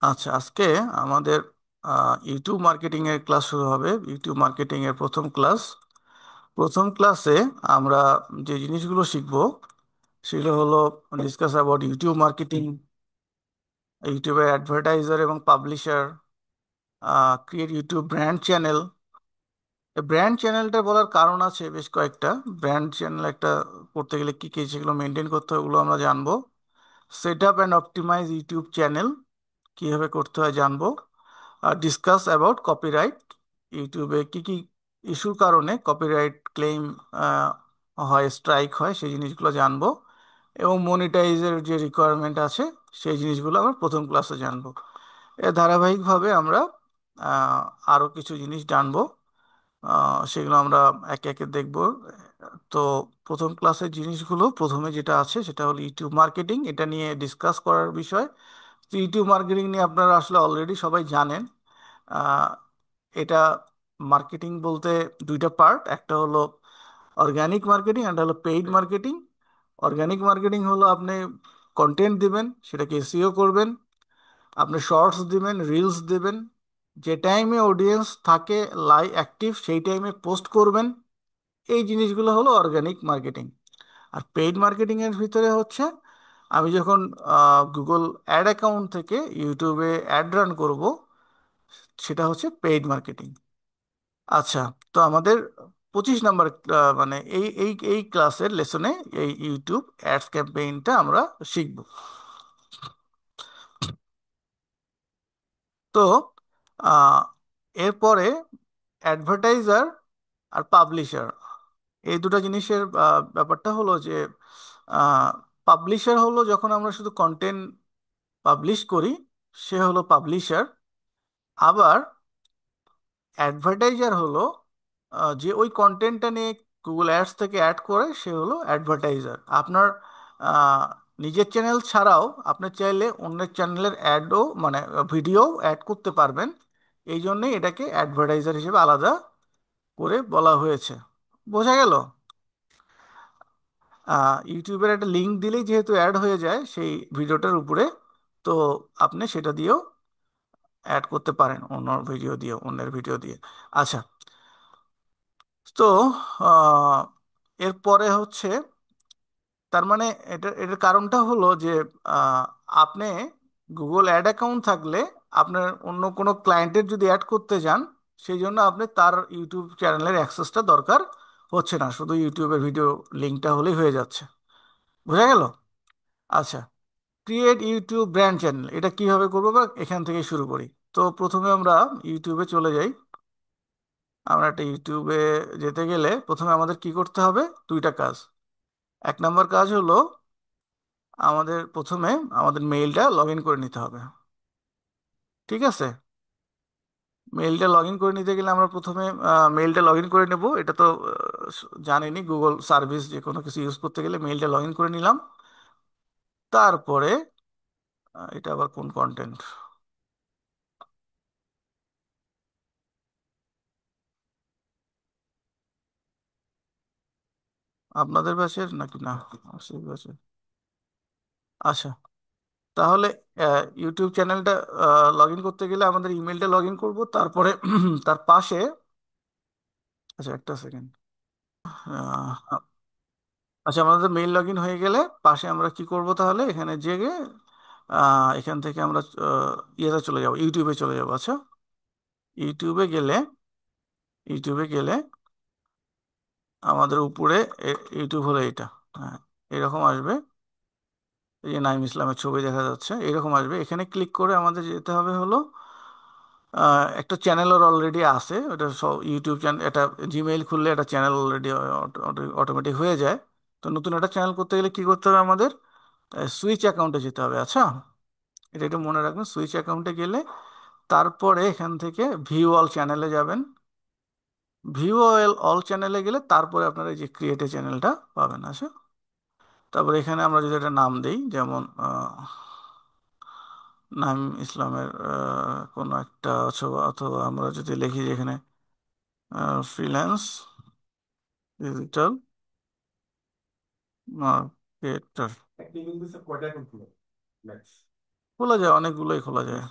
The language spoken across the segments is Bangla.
আচ্ছা, আজকে আমাদের ইউটিউব মার্কেটিং এর ক্লাস শুরু হবে। ইউটিউব মার্কেটিং এর প্রথম ক্লাস। প্রথম ক্লাসে আমরা যে জিনিসগুলো শিখব সেগুলো হলো ডিসকাস অ্যাবাউট ইউটিউব মার্কেটিং, ইউটিউবের অ্যাডভার্টাইজার এবং publisher, create YouTube brand channel. Brand চ্যানেলটা বলার কারণ আছে বেশ কয়েকটা। ব্র্যান্ড চ্যানেল একটা করতে গেলে কি কি সেগুলো মেনটেন করতে হয় ওগুলো আমরা জানবো। Set up and optimise YouTube channel কিভাবে করতে হয় জানবো। ডিসকাস অ্যাবাউট কপিরাইট, ইউটিউবে কি কি ইস্যুর কারণে কপিরাইট ক্লেম হয়, স্ট্রাইক হয়, সেই জিনিসগুলো জানবো। এবং মনিটাইজের যে রিকোয়ারমেন্ট আছে সেই জিনিসগুলো আমরা প্রথম ক্লাসে জানবো। এর ধারাবাহিকভাবে আমরা আহ, আরো কিছু জিনিস জানবো। সেগুলো আমরা একে একে দেখব। তো প্রথম ক্লাসের জিনিসগুলো প্রথমে যেটা আছে সেটা হলো ইউটিউব মার্কেটিং, এটা নিয়ে ডিসকাস করার বিষয়। তো ইউটিউব মার্কেটিং নিয়ে আপনারা আসলে অলরেডি সবাই জানেন। আহ, এটা মার্কেটিং বলতে দুইটা পার্ট, একটা হলো অর্গানিক মার্কেটিং, একটা হলো পেইড মার্কেটিং। অর্গানিক মার্কেটিং হলো আপনি কন্টেন্ট দিবেন, সেটাকে এসইও করবেন, আপনি শর্টস দিবেন, রিলস দিবেন, যে টাইমে অডিয়েন্স থাকে লাইভ অ্যাক্টিভ সেই টাইমে পোস্ট করবেন। এই জিনিসগুলো হলো অর্গানিক মার্কেটিং। আর পেইড মার্কেটিং এর ভিতরে হচ্ছে আমি যখন গুগল অ্যাড অ্যাকাউন্ট থেকে ইউটিউবে অ্যাড রান করব, সেটা হচ্ছে পেইড মার্কেটিং। আচ্ছা, তো আমাদের 25 নম্বর মানে এই এই এই ক্লাসের লেসনে এই ইউটিউব অ্যাডস ক্যাম্পেইনটা আমরা শিখব। তো আহ, এরপরে অ্যাডভার্টাইজার আর পাবলিশার, এই দুটো জিনিসের ব্যাপারটা হলো যে পাবলিশার হলো যখন আমরা শুধু কন্টেন্ট পাবলিশ করি, সে হলো পাবলিশার। আবার অ্যাডভার্টাইজার হলো যে ওই কন্টেন্টটা নিয়ে গুগল অ্যাডস থেকে অ্যাড করে, সে হলো অ্যাডভার্টাইজার। আপনার আহ, নিজের চ্যানেল ছাড়াও আপনি চাইলে অন্যের চ্যানেলের অ্যাডও মানে ভিডিও অ্যাড করতে পারবেন। এই জন্যেই এটাকে অ্যাডভার্টাইজার হিসেবে আলাদা করে বলা হয়েছে। বোঝা গেল? ইউটিউবের একটা লিঙ্ক দিলেই যেহেতু অ্যাড হয়ে যায় সেই ভিডিওটার উপরে, তো আপনি সেটা দিয়েও অ্যাড করতে পারেন, অন্যের ভিডিও দিয়ে। আচ্ছা, তো আহ, এরপরে হচ্ছে, তার মানে এটার কারণটা হলো যে আহ, আপনি গুগল অ্যাড অ্যাকাউন্ট থাকলে আপনার অন্য কোনো ক্লায়েন্টের যদি অ্যাড করতে যান, সেই জন্য আপনি তার ইউটিউব চ্যানেলের অ্যাক্সেসটা দরকার হচ্ছে না, শুধু ইউটিউবের ভিডিও লিঙ্কটা হলেই হয়ে যাচ্ছে। বুঝা গেল? আচ্ছা, ক্রিয়েট ইউটিউব ব্র্যান্ড চ্যানেল এটা কিভাবে করবো বা এখান থেকে শুরু করি। তো প্রথমে আমরা ইউটিউবে চলে যাই। আমরা একটা ইউটিউবে যেতে গেলে প্রথমে আমাদের কি করতে হবে? দুইটা কাজ। এক নম্বর কাজ হলো আমাদের প্রথমে আমাদের মেইলটা লগ ইন করে নিতে হবে। ঠিক আছে? মেইলটা লগ ইন করে নিতে গেলে আমরা প্রথমে মেইলটা লগ ইন করে নেব। এটা তো জানেনই, গুগল সার্ভিস যে কোনো কিছু ইউজ করতে গেলে মেইলটা লগ ইন করে নিলাম। তারপরে এটা আবার কোন কন্টেন্ট, আপনাদের ব্যাচের নাকি না? সেই ব্যাচের। আচ্ছা, তাহলে ইউটিউব চ্যানেলটা লগ ইন করতে গেলে আমাদের ইমেলটা লগ ইন করবো, তারপরে তার পাশে, আচ্ছা একটা সেকেন্ড। আচ্ছা, আমাদের মেইল লগ ইন হয়ে গেলে পাশে আমরা কি করব তাহলে, এখানে জেগে এখান থেকে আমরা ইয়েতে চলে যাব, ইউটিউবে চলে যাব। আচ্ছা, ইউটিউবে গেলে ইউটিউবে গেলে আমাদের উপরে ইউটিউব হলো এটা। হ্যাঁ, এরকম আসবে। এই যে নাইম ইসলামের ছবি দেখা যাচ্ছে, এরকম আসবে। এখানে ক্লিক করে আমাদের যেতে হবে হলো একটা চ্যানেল ওর অলরেডি আছে, ওটা সব ইউটিউব চ্যানেল। এটা জিমেইল খুললে একটা চ্যানেল অলরেডি অটোমেটিক হয়ে যায়। তো নতুন একটা চ্যানেল করতে গেলে কি করতে হবে আমাদের? সুইচ অ্যাকাউন্টে যেতে হবে। আচ্ছা, এটা একটু মনে রাখবেন। সুইচ অ্যাকাউন্টে গেলে তারপরে এখান থেকে ভিউ অল চ্যানেলে যাবেন। ভিউ অল অল চ্যানেলে গেলে তারপরে আপনারা এই যে ক্রিয়েটে চ্যানেলটা পাবেন। আচ্ছা, তারপরে এখানে আমরা যদি একটা নাম দিই, যেমন নাইম ইসলামের কোনো একটা, অথবা অথবা আমরা যদি লিখি যে এখানে ফ্রিল্যান্স ডিজিটাল মার্কেটার, খোলা যায়, অনেকগুলোই খোলা যায়।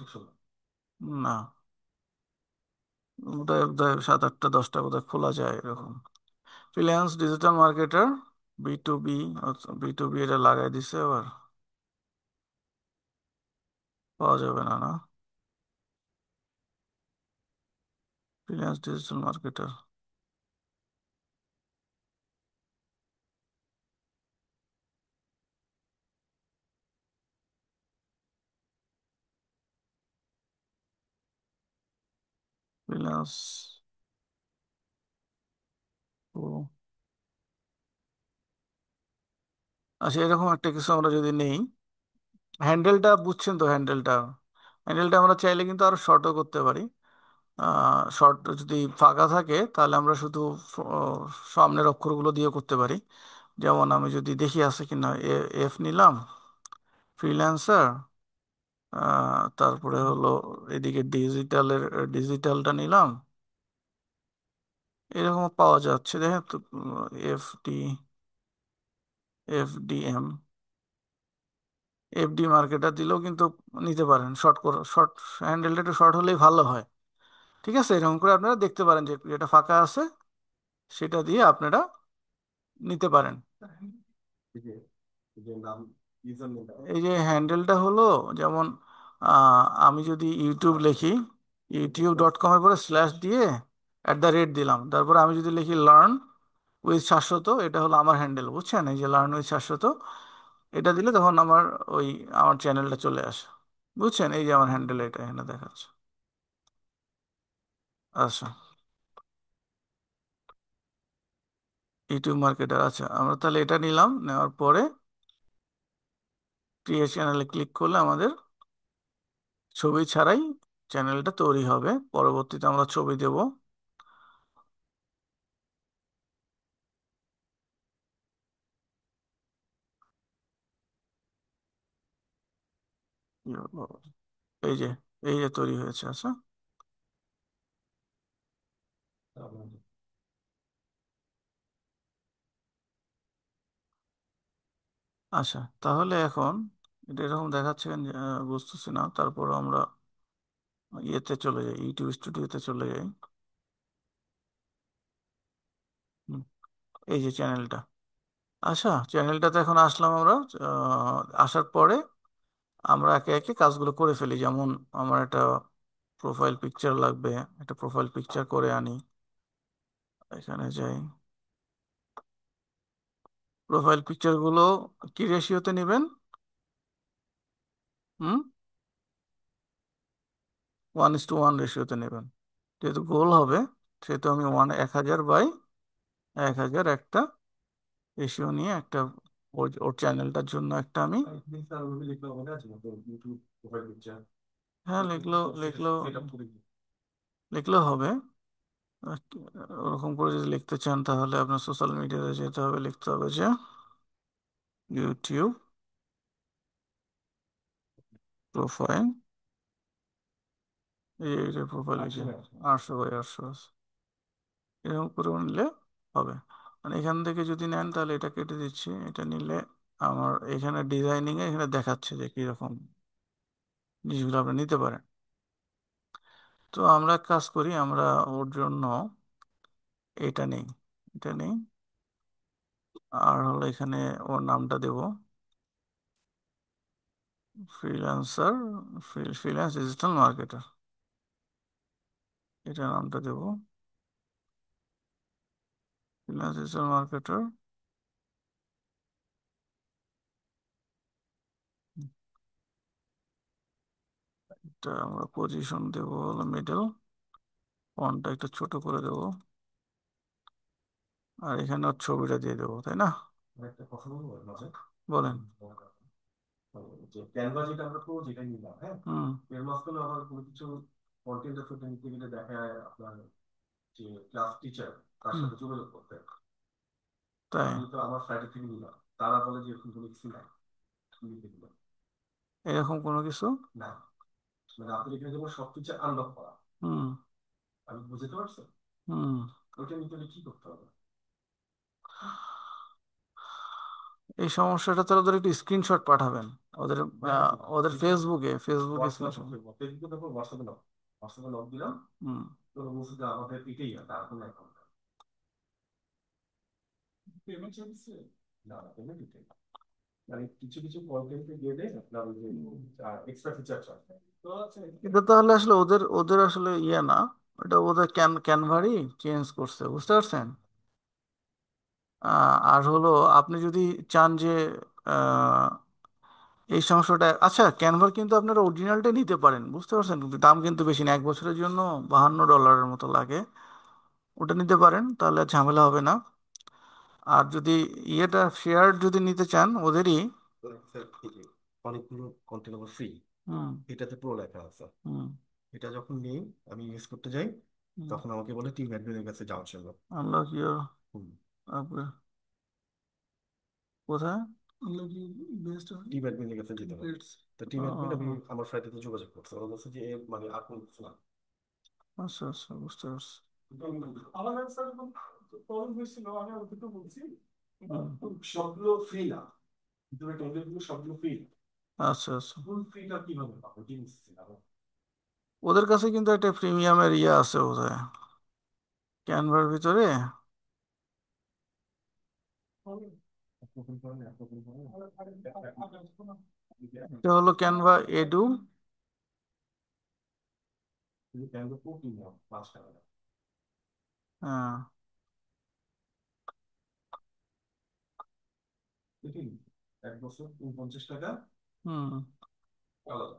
না, বোধহয় বোধহয় 7, 8, 10টা বোধহয় খোলা যায় এরকম। Freelance digital marketer, B to B. B to B এটা লাগাই দিছে আবার, পাওয়া যাবে না, না? ফ্রিল্যান্স ডিজিটাল মার্কেটার, ফ্রিল্যান্স, ও আচ্ছা, এরকম একটা কিছু আমরা যদি নেই, হ্যান্ডেলটা বুঝছেন তো? হ্যান্ডেলটা, হ্যান্ডেলটা আমরা চাইলে কিন্তু আরো শর্টও করতে পারি। শর্ট যদি ফাঁকা থাকে তাহলে আমরা শুধু সামনের অক্ষরগুলো দিয়ে করতে পারি। যেমন আমি যদি দেখি আছে কিনা, এফ নিলাম, ফ্রিল্যান্সার, তারপরে হলো এদিকে ডিজিটালের, ডিজিটালটা নিলাম, এরকম পাওয়া যাচ্ছে দেখেন তো। এফ ডি এফডি মার্কেটার দিলেও কিন্তু নিতে পারেন। শর্ট করে, শর্ট হ্যান্ডেলটা একটু শর্ট হলেই ভালো হয়। ঠিক আছে, এরকম করে আপনারা দেখতে পারেন যে যেটা ফাঁকা আছে সেটা দিয়ে আপনারা নিতে পারেন। এই যে হ্যান্ডেলটা হলো, যেমন আমি যদি ইউটিউব লিখি, youtube.com এর পরে স্ল্যাশ দিয়ে @ দিলাম, তারপরে আমি যদি লিখি লার্ন উইথ শাশ্বত, এটা হলো আমার হ্যান্ডেল, বুঝছেন? এই যে লার্ন উইথ শাশ্বত, এটা দিলে তখন আমার ওই আমার চ্যানেলটা চলে আসে। বুঝছেন? এই যে আমার হ্যান্ডেল, এটা এখানে দেখাচ্ছে। আচ্ছা, ইউটিউব মার্কেটার, আচ্ছা আমরা তাহলে এটা নিলাম, নেওয়ার পরে ক্রিয়েট চ্যানেলে ক্লিক করলে আমাদের ছবি ছাড়াই চ্যানেলটা তৈরি হবে। পরবর্তীতে আমরা ছবি দেব। কি হলো? এই যে, এই যে তৈরি হয়েছে। আচ্ছা, আচ্ছা তাহলে এখন এটা এরকম দেখাচ্ছে কেন বুঝতেছি না। তারপর আমরা ইয়েতে চলে যাই, ইউটিউব স্টুডিওতে চলে যাই। হুম, এই যে চ্যানেলটা, আচ্ছা চ্যানেলটাতে এখন আসলাম আমরা। আসার পরে আমরা একে একে কাজগুলো করে ফেলি। যেমন আমার একটা প্রোফাইল পিকচার লাগবে, একটা প্রোফাইল পিকচার করে আনি। এখানে যাই, প্রোফাইল পিকচার গুলো কি রেশিওতে নেবেন? হুম, 1:1 রেশিওতে নেবেন। যেহেতু গোল হবে, সেহেতু আমি 1000/1000 একটা রেশিও নিয়ে একটা, ওর ওর চ্যানেলটার জন্য একটা আমি, হ্যাঁ লিখলেও লিখলেও লিখলেও হবে। আহ, ওরকম করে যদি লিখতে চান তাহলে আপনার সোশ্যাল মিডিয়াতে যেতে হবে, লিখতে হবে যে ইউটিউব প্রোফাইল, এই যে প্রোফাইল, 800/800 এরকম করে নিলে হবে। মানে এখান থেকে যদি নেন তাহলে এটা কেটে দিচ্ছি, এটা নিলে আমার এখানে ডিজাইনিং এ এখানে দেখাচ্ছে যে কিরকম জিনিসগুলো আপনি নিতে পারেন। তো আমরা এক কাজ করি, আমরা ওর জন্য এটা নেই, এটা নেই, আর হলো এখানে ওর নামটা দেব ফ্রিল্যান্সার, ফ্রিল্যান্স ডিজিটাল মার্কেটার, এটা নামটা দেব ফ্রিল্যান্স ডিজিটাল মার্কেটার। এটা আমরা পজিশন দেব হলো মিডল, ফন্টটা একটু ছোট করে দেব, আর এখানে ওর ছবিটা দিয়ে দেবো, তাই না? একটা কথা বলবো মাঝে? বলেন। যে ক্যানভা যেটা আমরা করবো, যেটা নিলাম, হ্যাঁ, এর মাঝখানে আবার কোনো কিছু কন্টেন্টের ফুটে নিতে গেলে দেখা যায় আপনার যে ক্লাস টিচার, তার সাথে যোগাযোগ করতে হয়। তাই আমি তো আমার সাইডে থেকে নিলাম, তারা বলে যে এরকম কোনো কিছু নাই, লিখে দিলাম এরকম কোনো কিছু না। মানে আপনি এখানে যেমন সব টিচার আনলক করা, আমি বুঝতে পারছি। হুম, ওইটা নিতে হলে কি করতে হবে? এই সমস্যাটা তাহলে ওদের একটু স্ক্রিনশট পাঠাবেন ওদের ওদের ফেসবুকে স্ক্রিনশট। ফেসবুকে তারপর হোয়াটসঅ্যাপে লক দিলাম। হুম। তো বলছে যে আমাদের এটাই তার কোনো অ্যাকাউন্ট পেমেন্ট চলছে। না পেমেন্ট এটাই মানে কিছু কিছু কন্টেন্টে গেলে আপনার ওই যে এক্সট্রা ফিচার চায়। তো এটা তাহলে আসলে ওদের ওদের আসলে ইয়ে না, এটা ওদের ক্যানভারই চেঞ্জ করছে, বুঝতে পারছেন? আর হলো আপনি যদি চান যে আহ, এই সমস্যাটা, আচ্ছা ক্যানভার কিন্তু আপনারা অরিজিনালটা নিতে পারেন, বুঝতে পারছেন? কিন্তু দাম কিন্তু বেশি না, 1 বছরের জন্য $52 মতো লাগে। ওটা নিতে পারেন, তাহলে আর ঝামেলা হবে না। আর যদি ইয়েটা শেয়ার যদি নিতে চান ওদেরই, অনেকগুলো কন্টেন্ট আবার ফ্রি, হুম, এটাতে প্রো লেখা আছে, হুম, এটা যখন নেই আমি ইউজ করতে যাই, তখন আমাকে বলে টিম অ্যাডমিনের কাছে যাওয়ার জন্য। আনলক ইউর, কোথায় আনলক ইউর বেস্ট টিম অ্যাডমিনের কাছে যেতে হবে। তো টিম অ্যাডমিন আমি আমার ফ্রাইডেতে যোগাযোগ করছে, ওরা বলছে যে মানে আর কোনো কিছু না। আচ্ছা আচ্ছা, বুঝতে পারছি। আমার স্যার প্রবলেম হয়েছিল, আমি ওকে তো বলছি সবগুলো ফ্রি না, কিন্তু টেন্ডারগুলো সবগুলো ফ্রি। আচ্ছা আচ্ছা, ফুল ফ্রিটা কিভাবে পাবো জিনিস ওদের কাছে কিন্তু একটা প্রিমিয়ামের ইয়ে আছে বোধহয় ক্যানভার ভিতরে। এটা হলো ক্যানভা এডু। হ্যাঁ, এক বছর 49 টাকা। হুম। আলাদা।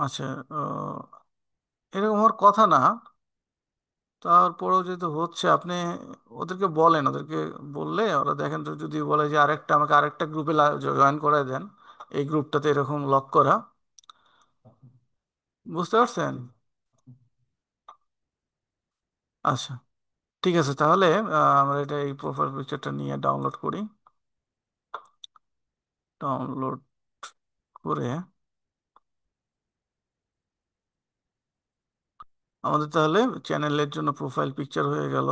আচ্ছা, আহ, এরকম হওয়ার কথা না, তারপরেও যেহেতু হচ্ছে আপনি ওদেরকে বলেন, ওদেরকে বললে ওরা দেখেন তো, যদি বলে যে আরেকটা আমাকে আরেকটা গ্রুপে জয়েন করায় দেন, এই গ্রুপটাতে এরকম লক করা, বুঝতে পারছেন? আচ্ছা, ঠিক আছে তাহলে আমরা এটা এই প্রোফাইল পিকচারটা নিয়ে ডাউনলোড করি। ডাউনলোড করে আমাদের তাহলে চ্যানেলের জন্য প্রোফাইল পিকচার হয়ে গেল।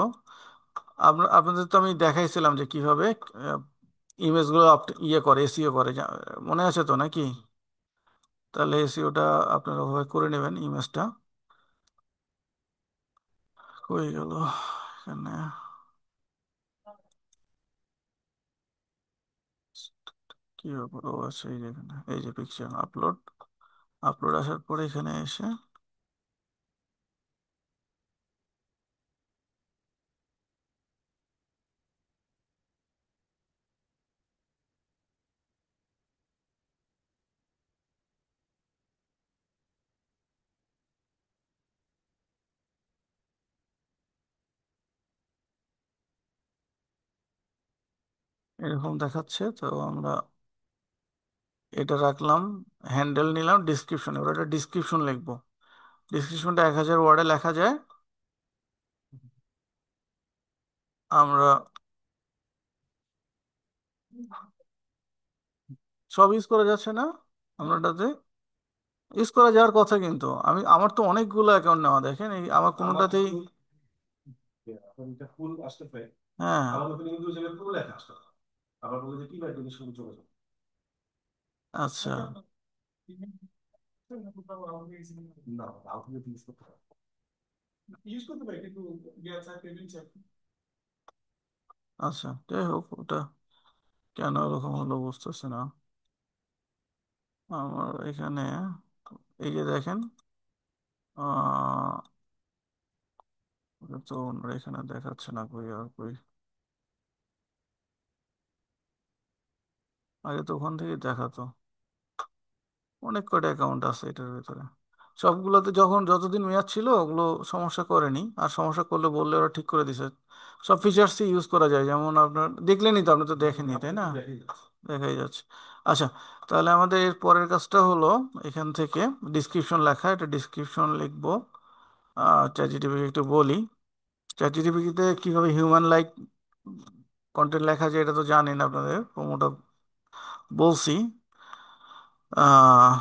আপনাদের তো আমি দেখাইছিলাম যে কিভাবে ইমেজগুলো ইয়ে করে, এসইও করে, মনে আছে তো নাকি? তাহলে এসইওটা আপনারা ওভাবে করে নেবেন ইমেজটা। হয়ে গেল এখানে, কি ব্যাপার, ও আছে এই যে এখানে, এই যে পিকচার আপলোড, আপলোড আসার পরে এখানে এসে এরকম দেখাচ্ছে, তো আমরা এটা রাখলাম, হ্যান্ডেল নিলাম, ডিসক্রিপশন, এবার একটা ডিসক্রিপশন লিখবো। ডিসক্রিপশনটা 1000 ওয়ার্ডে লেখা যায়। আমরা সব ইউজ করা যাচ্ছে না আমরাটাতে, ইউজ করা যাওয়ার কথা, কিন্তু আমি আমার তো অনেকগুলো অ্যাকাউন্ট নেওয়া, দেখেন এই আমার কোনোটাতেই। হ্যাঁ, আচ্ছা আচ্ছা, যাই হোক ওটা কেন এরকম হলো বুঝতেছে না। আমার এখানে এই যে দেখেন, আহ ওটা তো ওনার এখানে দেখাচ্ছে না, কই আর কই, আগে তো ওখান থেকে দেখাতো। অনেক কয়টা অ্যাকাউন্ট আছে এটার ভিতরে, সবগুলোতে যখন যতদিন মেয়াদ ছিল ওগুলো সমস্যা করেনি, আর সমস্যা করলে বললে ওরা ঠিক করে দিছে। সব ফিচার্সই ইউজ করা যায়, যেমন আপনার দেখলেনই তো, আপনি তো দেখেননি তাই না? দেখাই যাচ্ছে। আচ্ছা, তাহলে আমাদের এর পরের কাজটা হলো এখান থেকে ডিসক্রিপশন লেখা, এটা ডিসক্রিপশন লিখবো। চ্যাটজিপিটিকে একটু বলি, চ্যাটজিপিটিতে কিভাবে হিউম্যান লাইক কন্টেন্ট লেখা যায় এটা তো জানেন, আপনাদের প্রোমোটা বলছি। আহ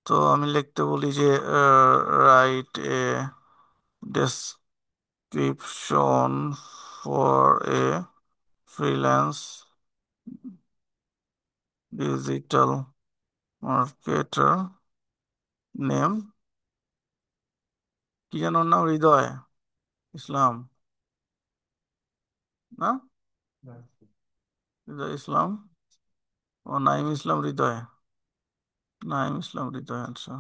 তো আমি লিখতে বলি যে write a description for a freelance digital marketer name কি যেন ওর নাম? হৃদয় ইসলাম না? হৃদয় ইসলাম ও নাইম ইসলাম হৃদয়। নাইম ইসলাম হৃদয়, আচ্ছা।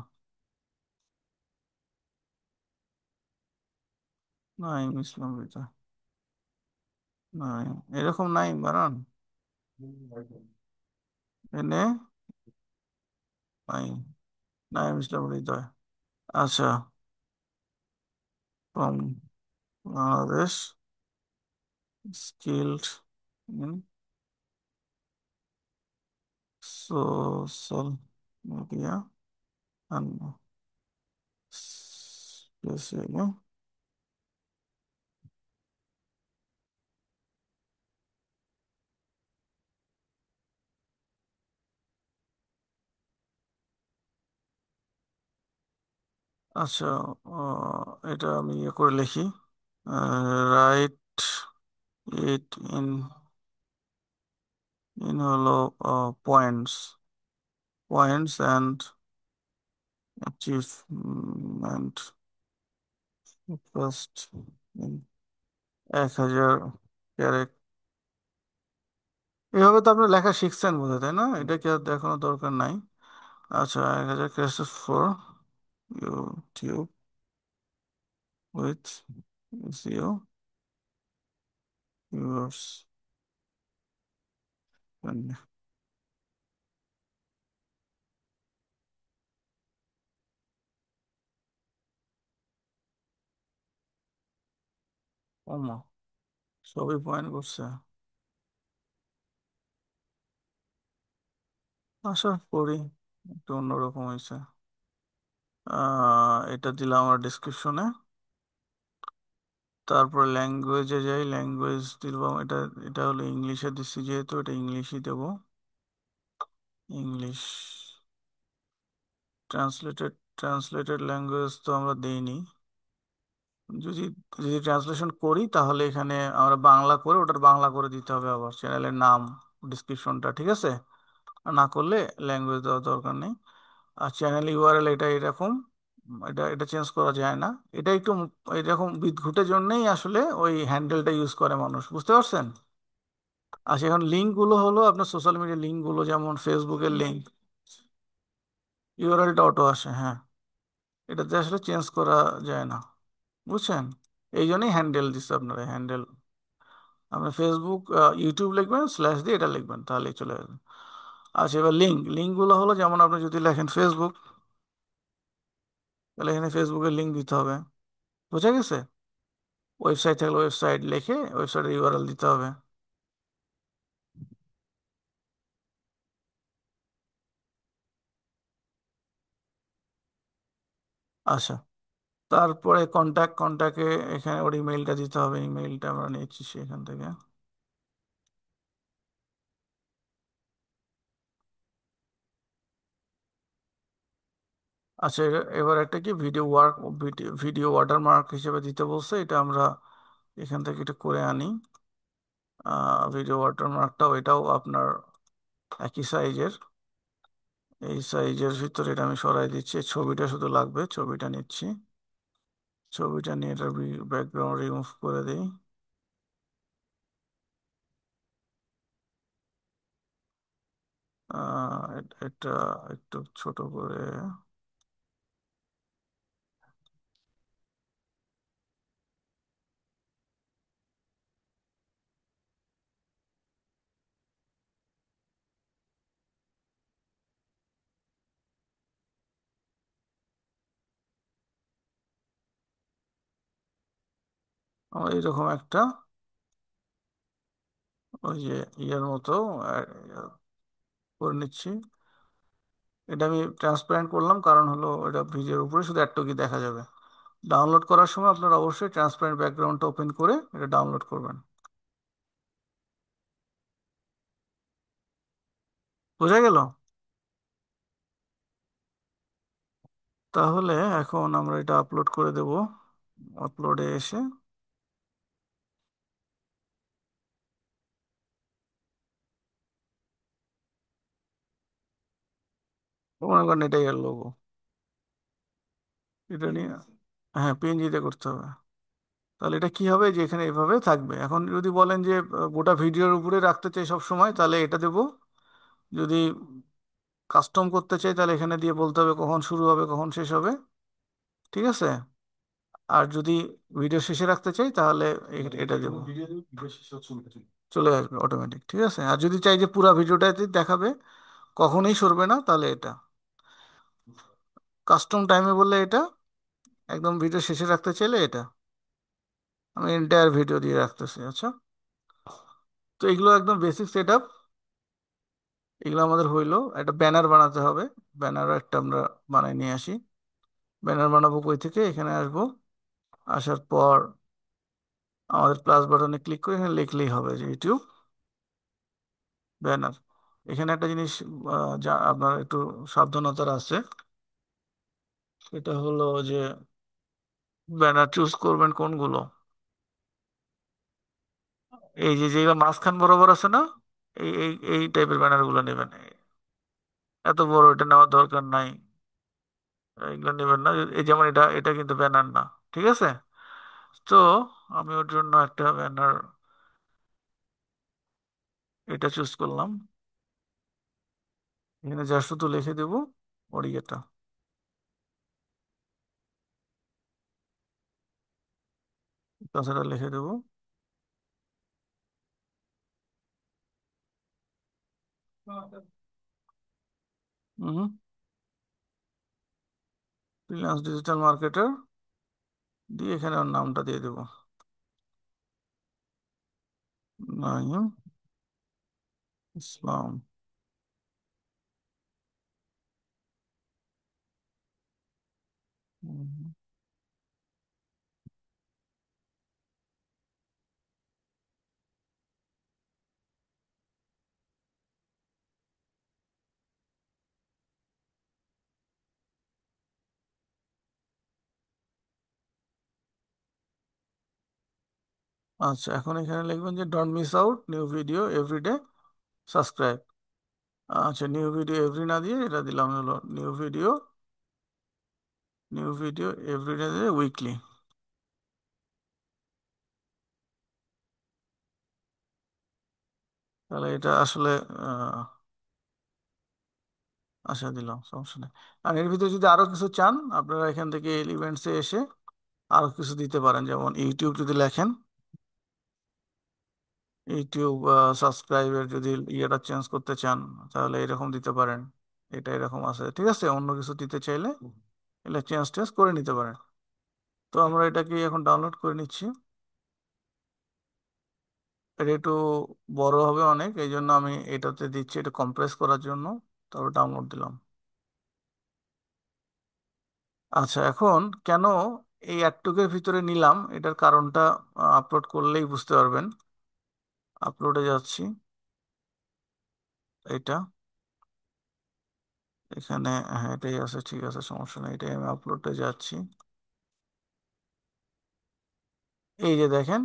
নাইম ইসলাম হৃদয়, নাইম এরকম নাইম বানান, এনে নাইম, নাইম ইসলাম হৃদয়, আচ্ছা। From Bangladesh, skilled in social media and specially, আচ্ছা। এটা আমি ইয়ে করে লিখি, রাইট ইট ইন, হলো points, and achievement first in 1000 character. এভাবে তো আপনি লেখা শিখছেন বোধ হয়, তাই না? এটা কি আর দেখানোর দরকার নাই। আচ্ছা, 1000 character for YouTube with Jio viewers. ওমা, সবই পয়েন্ট করছে। আশা করি একটু অন্যরকম হয়েছে। এটা দিলাম আমার ডিসক্রিপশনে। তারপর ল্যাঙ্গুয়েজে যাই, ল্যাঙ্গুয়েজ দিলাম, এটা এটা হলো ইংলিশে দিচ্ছি, যেহেতু এটা ইংলিশই দেবো। ইংলিশ ট্রান্সলেটেড ল্যাঙ্গুয়েজ তো আমরা দেইনি। যদি যদি ট্রান্সলেশন করি তাহলে এখানে আমরা বাংলা করে ওটার বাংলা করে দিতে হবে আবার চ্যানেলের নাম, ডিসক্রিপশনটা, ঠিক আছে? আর না করলে ল্যাঙ্গুয়েজ দেওয়ার দরকার নেই। আর চ্যানেল ইউআরএল এটা এরকম, এটা এটা চেঞ্জ করা যায় না। এটা একটু এরকম বিদঘুটের জন্যই আসলে ওই হ্যান্ডেলটা ইউজ করে মানুষ, বুঝতে পারছেন? আচ্ছা, এখন লিঙ্ক গুলো হলো আপনার সোশ্যাল মিডিয়া লিঙ্ক গুলো, যেমন ফেসবুকের লিঙ্ক, ইউআরএলটা অটো আসে, হ্যাঁ। এটাতে আসলে চেঞ্জ করা যায় না, বুঝছেন? এই জন্যই হ্যান্ডেল দিচ্ছে আপনারা, হ্যান্ডেল। আপনি ফেসবুক ইউটিউব লিখবেন, স্ল্যাশ দিয়ে এটা লিখবেন, তাহলেই চলে যাবে। আচ্ছা, এবার লিঙ্ক গুলো হলো, যেমন আপনি যদি লেখেন ফেসবুক, তাহলে এখানে ফেসবুকের লিঙ্ক দিতে হবে, বুঝা গেছে? ওয়েবসাইট থাকলে ওয়েবসাইট লিখে ওয়েবসাইটের ইউআরএল দিতে হবে। আচ্ছা, তারপরে কন্ট্যাক্টে এখানে ওর ইমেইলটা দিতে হবে, ইমেইলটা আমরা নিচ্ছি সেখান থেকে। আচ্ছা, এবার একটা কি ভিডিও ওয়াটারমার্ক হিসেবে দিতে বলছে, এটা আমরা এখান থেকে এটা করে আনি। ভিডিও ওয়াটারমার্কটাও এটাও আপনার একই সাইজের, এই সাইজের ভিতরে এটা আমি সরাই দিচ্ছি। ছবিটা শুধু লাগবে, ছবিটা নিচ্ছি। ছবিটা নিয়ে এটা ব্যাকগ্রাউন্ড রিমুভ করে দিই। এটা একটু ছোট করে, আমার এইরকম একটা ওই যে ইয়ের মতো করে নিচ্ছি। এটা আমি ট্রান্সপারেন্ট করলাম, কারণ হলো এটা ভিডিওর উপরে শুধু একটুকি দেখা যাবে। ডাউনলোড করার সময় আপনারা অবশ্যই ট্রান্সপারেন্ট ব্যাকগ্রাউন্ডটা ওপেন করে এটা ডাউনলোড করবেন। বোঝা গেল? তাহলে এখন আমরা এটা আপলোড করে দেব। আপলোডে এসে মনে করেন এটাই এর লোগো, এটা নিয়ে, হ্যাঁ পিএনজিতে করতে হবে। তাহলে এটা কি হবে যে এখানে এভাবে থাকবে। এখন যদি বলেন যে গোটা ভিডিওর উপরে রাখতে চাই সব সময়, তাহলে এটা দেবো। যদি কাস্টম করতে চাই তাহলে এখানে দিয়ে বলতে হবে কখন শুরু হবে কখন শেষ হবে, ঠিক আছে। আর যদি ভিডিও শেষে রাখতে চাই তাহলে এটা দেবো, চলে আসবে অটোমেটিক, ঠিক আছে। আর যদি চাই যে পুরো ভিডিওটাতে দেখাবে, কখনোই সরবে না, তাহলে এটা কাস্টম টাইমে বললে এটা, একদম ভিডিও শেষে রাখতে চাইলে এটা। আমি এন্টায়ার ভিডিও দিয়ে রাখতেছি, আচ্ছা। তো এগুলো একদম বেসিক সেট আপ। এগুলো আমাদের হইলো, একটা ব্যানার বানাতে হবে। ব্যানারও একটা আমরা বানাই নিয়ে আসি। ব্যানার বানাবো কই থেকে, এখানে আসবো। আসার পর আমাদের প্লাস বাটনে ক্লিক করে এখানে লিখলেই হবে যে ইউটিউব ব্যানার। এখানে একটা জিনিস যা আপনার একটু সাবধানতার আছে, সেটা হলো যে ব্যানার চুজ করবেন কোনগুলো। এই যে যেগুলো মাঝখান বরাবর আছে না, এই টাইপের ব্যানার গুলো নেবেন। এত বড় এটা নেওয়ার দরকার নাই, এগুলো নেবেন না। এই যেমন এটা এটা কিন্তু ব্যানার না, ঠিক আছে। তো আমি ওর জন্য একটা ব্যানার এটা চুজ করলাম। এখানে যা শুধু লিখে দেবো ওড়িয়াটা, তাছাড়া লিখে দেবো। হুম, ফ্রিল্যান্স ডিজিটাল মার্কেটার দিয়ে এখানে ওর নামটা দিয়ে দেবো, নাইম ইসলাম। হুম, আচ্ছা এখন এখানে লিখবেন যে don't miss out new video everyday, subscribe. আচ্ছা নিউ ভিডিও এভরি না দিয়ে এটা দিলাম হলো নিউ ভিডিও এভরিডে দিয়ে উইকলি। তাহলে এটা আসলে আহ, আশা দিলাম, সমস্যা নেই। আর এর ভিতরে যদি আরো কিছু চান আপনারা এখান থেকে এলিমেন্টসে এসে আরো কিছু দিতে পারেন, যেমন ইউটিউব যদি লেখেন, ইউটিউব সাবস্ক্রাইবের যদি ইয়েটা চেঞ্জ করতে চান তাহলে এরকম দিতে পারেন। এটা এরকম আছে, ঠিক আছে। অন্য কিছু দিতে চাইলে এটা চেঞ্জ টেঞ্জ করে নিতে পারেন। তো আমরা এটাকে এখন ডাউনলোড করে নিচ্ছি। এটা একটু বড় হবে অনেক, এই জন্য আমি এটাতে দিচ্ছি, এটা কম্প্রেস করার জন্য। তারপর ডাউনলোড দিলাম। আচ্ছা এখন কেন এই অ্যাডটুকের ভিতরে নিলাম এটার কারণটা আপলোড করলেই বুঝতে পারবেন। আপলোডে যাচ্ছি, এটা এখানে, হ্যাঁ এটাই আছে, ঠিক আছে সমস্যা নেই, এটাই আমি আপলোডে যাচ্ছি। এই যে দেখেন,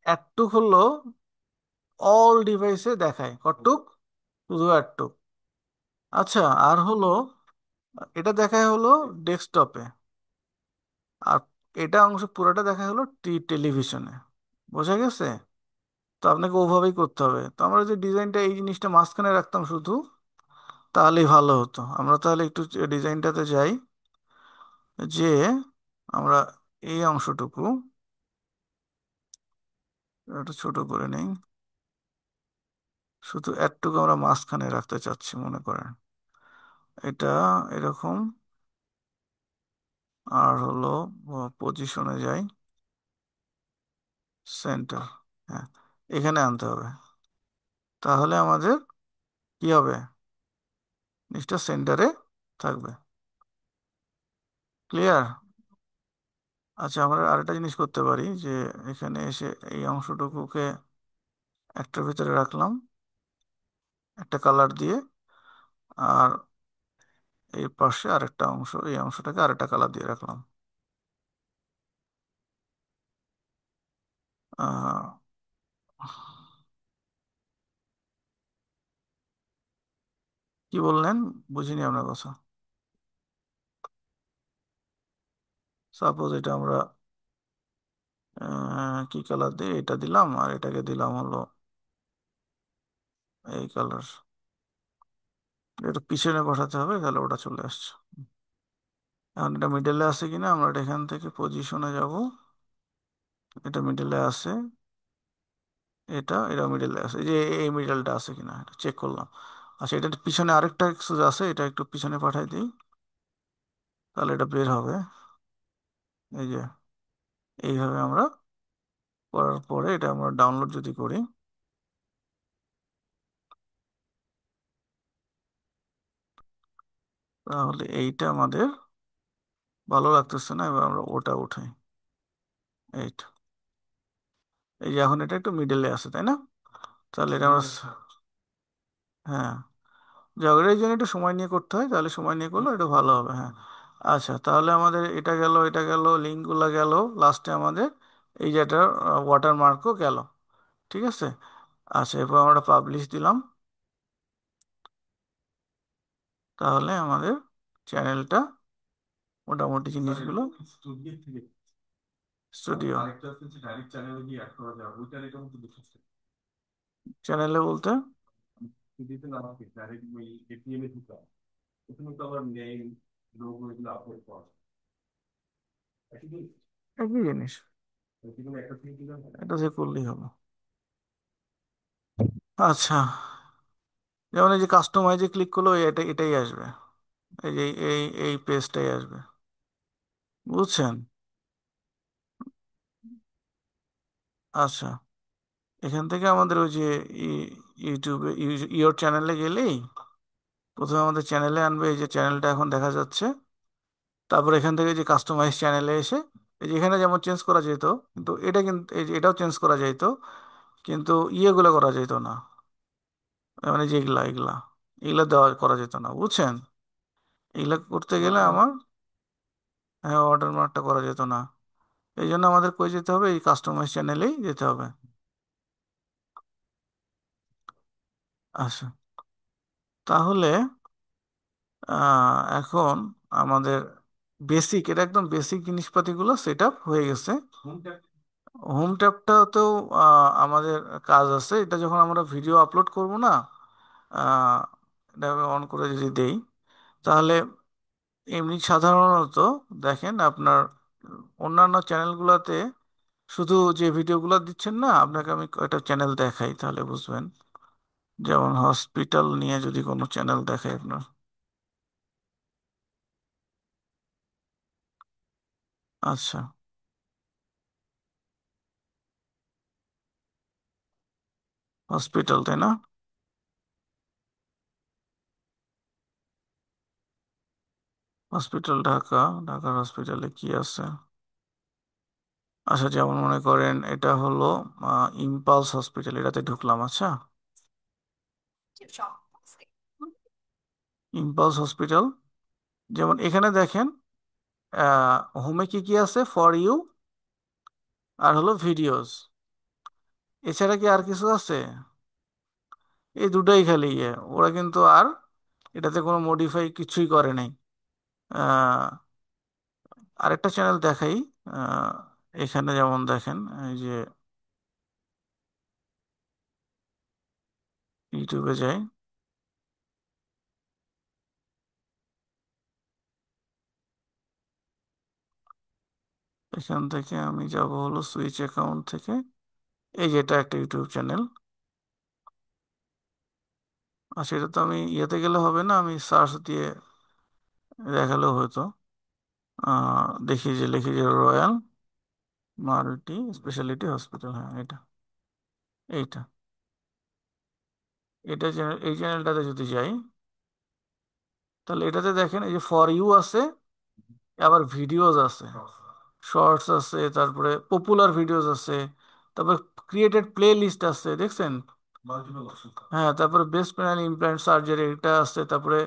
অ্যাডটুক হলো অল ডিভাইসে দেখায় কটুক, শুধু অ্যাডটুক। আচ্ছা আর হলো এটা দেখায় হলো ডেস্কটপে, আর এটা অংশ পুরোটা দেখায় হলো টেলিভিশনে। বোঝা গেছে? তো আপনাকে ওভাবেই করতে হবে। তো আমরা যে ডিজাইনটা এই জিনিসটা মাঝখানে রাখতাম শুধু, তাহলেই ভালো হতো। আমরা তাহলে একটু ডিজাইনটাতে যাই, যে আমরা এই অংশটুকু একটু ছোট করে নেই, শুধু এতটুকু আমরা মাঝখানে রাখতে চাচ্ছি মনে করেন, এটা এরকম। আর হলো পজিশনে যাই, সেন্টার, হ্যাঁ এখানে আনতে হবে। তাহলে আমাদের কি হবে, জিনিসটা সেন্টারে থাকবে। ক্লিয়ার? আচ্ছা আমরা আরেকটা জিনিস করতে পারি, যে এখানে এসে এই অংশটুকুকে একটার ভিতরে রাখলাম একটা কালার দিয়ে, আর এই পাশে আরেকটা অংশ, এই অংশটাকে আরেকটা কালার দিয়ে রাখলাম। আহ, কি কি বললেন? বুঝিনি আপনার কথা। সাপোজ এটা আমরা কি কালার দিই, এটা দিলাম আর এটাকে দিলাম হলো এই কালার। এটা পিছনে বসাতে হবে, তাহলে ওটা চলে আসছে। এখন এটা মিডলে আছে কিনা, আমরা এটা এখান থেকে পজিশনে যাব। এটা মিডলে আছে, এটা মিডলে আছে, এই যে এই মিডলটা আছে কিনা এটা চেক করলাম। আচ্ছা, এটা পিছনে আরেকটা এক্সেস আছে, এটা একটু পিছনে পাঠাই দিই, তাহলে এটা বের হবে। এই যে এইভাবে আমরা করার পরে এটা আমরা ডাউনলোড যদি করি, তাহলে এইটা আমাদের ভালো লাগতেছে না, এবার আমরা ওটা উঠাই। এইটা, এই যে এখন এটা একটু মিডলে আছে, তাই না? তাহলে এটা আমরা হ্যাঁ, ঝগড়ার জন্য একটু সময় নিয়ে করতে হয়, তাহলে সময় নিয়ে করলে একটু ভালো হবে, হ্যাঁ। আচ্ছা, তাহলে আমাদের এটা গেল, এটা গেল, লিঙ্কগুলো গেল, লাস্টে আমাদের এই যে এটা ওয়াটারমার্কও গেল। ঠিক আছে। আচ্ছা, এরপর আমরা পাবলিশ দিলাম, তাহলে আমাদের চ্যানেলটা মোটামুটি জিনিসগুলো স্টুডিও চ্যানেলে বলতে একই জিনিস, এটা যে করলেই হলো। আচ্ছা, যেমন এই যে কাস্টমাইজে ক্লিক করলো, এটাই আসবে, এই যে এই পেজটাই আসবে, বুঝছেন? আচ্ছা, এখান থেকে আমাদের ওই যে ইউটিউবে ইয়োর চ্যানেলে গেলেই প্রথমে আমাদের চ্যানেলে আনবে, এই যে চ্যানেলটা এখন দেখা যাচ্ছে। তারপর এখান থেকে যে কাস্টমাইজ চ্যানেলে এসে এই যে এখানে যেমন চেঞ্জ করা যেত, কিন্তু এটা কিন্তু এই যে এটাও চেঞ্জ করা যেত, কিন্তু ইয়েগুলো করা যেত না, মানে যে এগুলা এগুলা এগুলা দেওয়া করা যেত না, বুঝছেন? এগুলা করতে গেলে আমার, হ্যাঁ, ওয়াটার মার্কটা করা যেত না। এই জন্য আমাদের কই যেতে হবে, এই কাস্টমাইজ চ্যানেলেই যেতে হবে। আচ্ছা, তাহলে এখন আমাদের বেসিক, এটা একদম বেসিক জিনিসপাতিগুলো সেট আপ হয়ে গেছে। হোম ট্যাবটাতেও আমাদের কাজ আছে। এটা যখন আমরা ভিডিও আপলোড করব না, আহ, এটা অন করে যদি দেই, তাহলে এমনি সাধারণত দেখেন আপনার অন্যান্য চ্যানেলগুলোতে শুধু যে ভিডিওগুলো দিচ্ছেন না, আপনাকে আমি একটা চ্যানেল দেখাই তাহলে বুঝবেন। যেমন হসপিটাল নিয়ে যদি কোনো চ্যানেল দেখাই আপনার, আচ্ছা, হসপিটাল, তাই না? হসপিটাল ঢাকা, ঢাকার হসপিটালে কি আছে? আচ্ছা, যেমন মনে করেন এটা হলো ইম্পালস হসপিটাল, এটাতে ঢুকলাম। আচ্ছা, ইম্পালস হসপিটাল, যেমন এখানে দেখেন হোমে কি কি আছে, ফর ইউ আর হলো ভিডিওস, এছাড়া কি আর কিছু আছে? এই দুটাই খালি ইয়ে, ওরা কিন্তু আর এটাতে কোনো মডিফাই কিছুই করে নাই। আহ, আরেকটা চ্যানেল দেখাই, আহ, এখানে যেমন দেখেন এই যে ইউটিউবে যাই, এখান থেকে আমি যাব হলো সুইচ অ্যাকাউন্ট থেকে, এই যে এটা একটা ইউটিউব চ্যানেল। আর সেটা তো আমি ইয়েতে গেলে হবে না, আমি সার্চ দিয়ে দেখালেও হয়তো। দেখি যে লিখি যে রয়্যাল মাল্টি স্পেশালিটি হসপিটাল, হ্যাঁ এটা, এইটা, এটা চ্যানেল, এই চ্যানেলটাতে যদি যাই, তাহলে এটাতে দেখেন এই যে ফর ইউ আছে, আবার ভিডিওস আছে, শর্টস আছে, তারপরে পপুলার ভিডিওস আছে, তারপরে ক্রিয়েটেড প্লে লিস্ট আছে, দেখছেন? হ্যাঁ, তারপরে বেস্ট পেনাল ইমপ্ল্যান্ট সার্জারি এটা আছে, তারপরে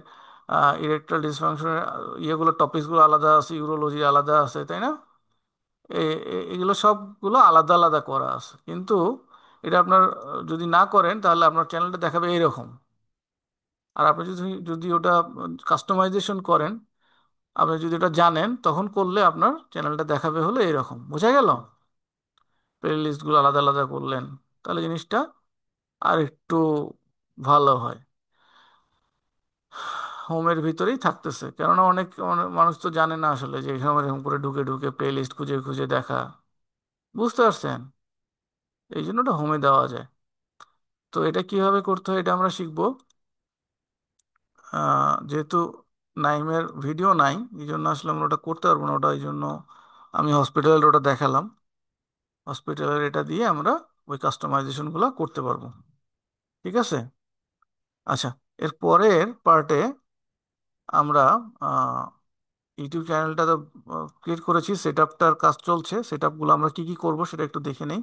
ইরেকটাল ডিসফাংশনের ইয়েগুলো টপিকসগুলো আলাদা আছে, ইউরোলজি আলাদা আছে, তাই না? এগুলো সবগুলো আলাদা আলাদা করা আছে, কিন্তু এটা আপনার যদি না করেন তাহলে আপনার চ্যানেলটা দেখাবে এইরকম। আর আপনি যদি যদি ওটা কাস্টমাইজেশন করেন, আপনি যদি এটা জানেন, তখন করলে আপনার চ্যানেলটা দেখাবে হলো এরকম, বোঝা গেল? প্লে লিস্টগুলো আলাদা আলাদা করলেন, তাহলে জিনিসটা আর একটু ভালো হয়। হোমের ভিতরেই থাকতেছে, কেননা অনেক অনেক মানুষ তো জানে না আসলে যে এরকম এরকম করে ঢুকে ঢুকে প্লে লিস্ট খুঁজে খুঁজে দেখা, বুঝতে পারছেন? এই জন্য ওটা হোমে দেওয়া যায়। তো এটা কিভাবে করতে হয় এটা আমরা শিখবো। যেহেতু নাইমের ভিডিও নাই, এই জন্য আসলে আমরা ওটা করতে পারবো না, ওটা এই জন্য আমি হসপিটালের ওটা দেখালাম। হসপিটালের এটা দিয়ে আমরা ওই কাস্টমাইজেশনগুলো করতে পারবো। ঠিক আছে। আচ্ছা, এর পরের পার্টে আমরা ইউটিউব চ্যানেলটা তো ক্রিয়েট করেছি, সেট আপটার কাজ চলছে। সেট আপগুলো আমরা কি কি করবো সেটা একটু দেখে নেই।